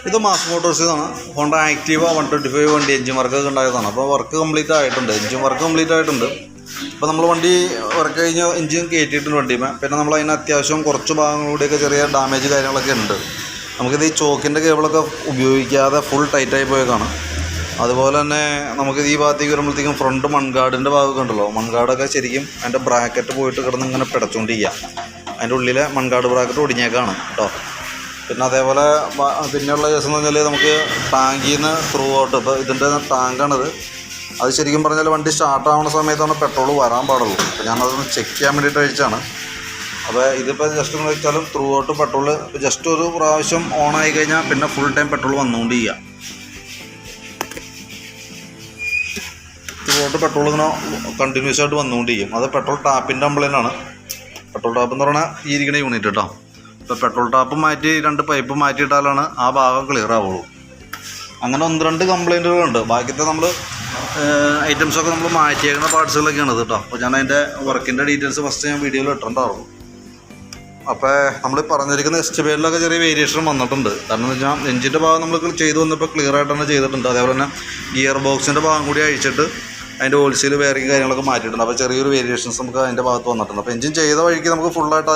ഇത് mass മോട്ടോഴ്സിന്നാണ്. Honda Activa 125 വണ്ടി engine വർക്കൊക്കെ ഉണ്ടായതാണ്. അപ്പോൾ വർക്ക് കംപ്ലീറ്റ് ആയിട്ടുണ്ട്, എഞ്ചിൻ വർക്ക് കംപ്ലീറ്റ് ആയിട്ടുണ്ട്. അപ്പോൾ നമ്മൾ വണ്ടി വർക്ക് കഴിഞ്ഞ് എഞ്ചിൻ കയറ്റിയിട്ടുണ്ട് വണ്ടിമേ. പിന്നെ നമ്മൾ അതിന് അത്യാവശ്യം കുറച്ച് ഭാഗങ്ങളിലൂടെയൊക്കെ ചെറിയ ഡാമേജ് കാര്യങ്ങളൊക്കെ ഉണ്ട്. നമുക്കിത് ഈ ചോക്കിൻ്റെ കേബിളൊക്കെ ഉപയോഗിക്കാതെ ഫുൾ ടൈറ്റായി പോയേക്കാണ്. അതുപോലെ തന്നെ നമുക്കിത് ഈ ഭാഗത്തേക്ക് വരുമ്പോഴത്തേക്കും ഫ്രണ്ട് മൺഗാർഡിൻ്റെ ഭാഗമൊക്കെ ഉണ്ടല്ലോ, മൺഗാർഡൊക്കെ ശരിക്കും അതിൻ്റെ ബ്രാക്കറ്റ് പോയിട്ട് കിടന്ന് ഇങ്ങനെ പിടച്ചുകൊണ്ടിരിക്കുക. അതിൻ്റെ ഉള്ളിലെ മൺഗാർഡ് ബ്രാക്കറ്റ് ഒടിഞ്ഞേക്കാണ് കേട്ടോ. പിന്നെ അതേപോലെ പിന്നെയുള്ള കേസ് എന്ന് പറഞ്ഞാൽ നമുക്ക് ടാങ്കിൽ നിന്ന് ത്രൂ ഔട്ട്, ഇപ്പോൾ ഇതിൻ്റെ ടാങ്കാണിത്. അത് ശരിക്കും പറഞ്ഞാൽ വണ്ടി സ്റ്റാർട്ടാവുന്ന സമയത്താണ് പെട്രോൾ വരാൻ പാടുള്ളൂ. അപ്പോൾ ഞാനതൊന്ന് ചെക്ക് ചെയ്യാൻ വേണ്ടിയിട്ട് അയച്ചാണ്. അപ്പോൾ ഇതിപ്പോൾ ജസ്റ്റ് എന്ന് വെച്ചാലും ത്രൂ ഔട്ട് പെട്രോൾ ജസ്റ്റ് ഒരു പ്രാവശ്യം ഓൺ ആയി കഴിഞ്ഞാൽ പിന്നെ ഫുൾ ടൈം പെട്രോൾ വന്നുകൊണ്ടിരിക്കുക. ത്രൂ ഔട്ട് പെട്രോൾ ഇങ്ങനെ കണ്ടിന്യൂസ് ആയിട്ട് വന്നുകൊണ്ടിരിക്കും. അത് പെട്രോൾ ടാപ്പിൻ്റെ കംപ്ലൈൻ്റ് ആണ്. പെട്രോൾ ടാപ്പ് എന്ന് പറഞ്ഞാൽ ഈ ഇരിക്കുന്ന യൂണിറ്റ് കേട്ടോ. ഇപ്പോൾ പെട്രോൾ ടാപ്പ് മാറ്റി 2 പൈപ്പ് മാറ്റിയിട്ടാലാണ് ആ ഭാഗം ക്ലിയർ ആവുള്ളൂ. അങ്ങനെ 1-2 കംപ്ലൈൻറ്റുകളുണ്ട്. ബാക്കിയത്തെ നമ്മൾ ഐറ്റംസൊക്കെ നമ്മൾ മാറ്റിയേക്കുന്ന പാർട്സുകളൊക്കെയാണ് കേട്ടോ. അപ്പോൾ ഞാൻ അതിൻ്റെ വർക്കിൻ്റെ ഡീറ്റെയിൽസ് ഫസ്റ്റ് ഞാൻ വീഡിയോയിൽ ഇട്ടിട്ടുണ്ടായിരുന്നു. അപ്പോൾ നമ്മൾ പറഞ്ഞിരിക്കുന്ന എസ്റ്റിമേറ്റിലൊക്കെ ചെറിയ വേരിയേഷൻ വന്നിട്ടുണ്ട്. കാരണം എന്ന് വെച്ചാൽ എഞ്ചിൻ്റെ ഭാഗം നമ്മൾ ചെയ്തു വന്നപ്പോൾ ക്ലിയർ ആയിട്ട് തന്നെ ചെയ്തിട്ടുണ്ട്. അതേപോലെ തന്നെ ഗിയർ ബോക്സിൻ്റെ ഭാഗം കൂടി അഴിച്ചിട്ട് അതിൻ്റെ ഹോൾസെയിൽ വെയറിങ് കാര്യങ്ങളൊക്കെ മാറ്റിയിട്ടുണ്ട്. അപ്പോൾ ചെറിയൊരു വേരിയേഷൻസ് നമുക്ക് അതിൻ്റെ ഭാഗത്ത് വന്നിട്ടുണ്ട്. അപ്പോൾ എഞ്ചിൻ ചെയ്ത വഴിക്ക് നമുക്ക് ഫുള്ളായിട്ട്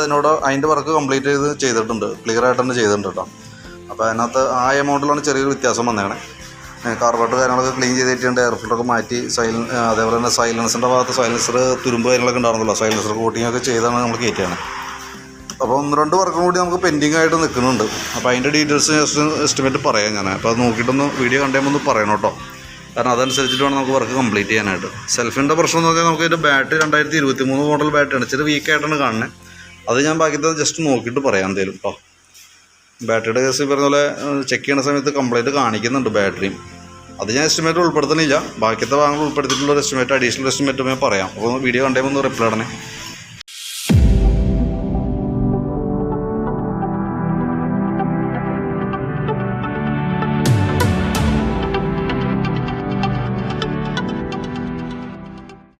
അതിൻ്റെ വർക്ക് കംപ്ലീറ്റ് ചെയ്തിട്ടുണ്ട്, ക്ലിയർ ആയിട്ട് തന്നെ ചെയ്തിട്ടുണ്ട് കേട്ടോ. അപ്പോൾ അതിനകത്ത് ആ എമൗണ്ടിലാണ് ചെറിയൊരു വ്യത്യാസം വന്നേക്കണേ. കാർബറേറ്റർ കാര്യങ്ങളൊക്കെ ക്ലീൻ ചെയ്തിട്ടുണ്ട്, എയർ ഫിൽറ്ററൊക്കെ മാറ്റി, അതേപോലെ തന്നെ സൈലൻസിൻ്റെ ഭാഗത്ത് സൈലൻസർ തുരുമ്പ് കാര്യങ്ങളൊക്കെ ഉണ്ടായിരുന്നല്ലോ, സൈലൻസർ കോട്ടിങ്ങൊക്കെ ചെയ്താണ് നമ്മൾ കയറ്റിയാണ്. അപ്പോൾ 1-2 വർക്കും കൂടി നമുക്ക് പെൻഡിങ് ആയിട്ട് നിൽക്കുന്നുണ്ട്. അപ്പോൾ അതിൻ്റെ ഡീറ്റെയിൽസ് ജസ്റ്റ് എസ്റ്റിമേറ്റ് പറയാം ഞാൻ. അപ്പോൾ അത് നോക്കിയിട്ടൊന്ന് വീഡിയോ കണ്ടുമ്പോൾ ഒന്ന് പറയണം കേട്ടോ. കാരണം അതനുസരിച്ചിട്ട് വേണം നമുക്ക് വർക്ക് കംപ്ലീറ്റ് ചെയ്യാനായിട്ട്. സെൽഫിൻ്റെ പ്രശ്നം എന്ന് പറഞ്ഞാൽ നമുക്ക് ഇതിൻ്റെ ബാറ്ററി 2023 മോഡൽ ബാറ്ററിയാണ്, ഇച്ചിരി വീക്കായിട്ടാണ് കാണുന്നത്. അത് ഞാൻ ബാക്കിയത് ജസ്റ്റ് നോക്കിയിട്ട് പറയാം എന്തേലും കേട്ടോ. ബാറ്ററിയുടെ കേസ് പറഞ്ഞ പോലെ ചെക്ക് ചെയ്യുന്ന സമയത്ത് കംപ്ലൈൻറ്റ് കാണിക്കുന്നുണ്ട് ബാറ്ററിയും. അത് ഞാൻ എസ്റ്റിമേറ്റ് ഉൾപ്പെടുത്തുന്നില്ല. ബാക്കിയത്തെ ഭാഗങ്ങൾ ഉൾപ്പെടുത്തിയിട്ടുള്ള എസ്റ്റിമേറ്റ്, അഡീഷണൽ എസ്റ്റിമേറ്റ് ഞാൻ പറയാം. അപ്പോൾ വീഡിയോ കണ്ടുമ്പോൾ ഒന്ന് റിപ്ലൈ ഇടണേ.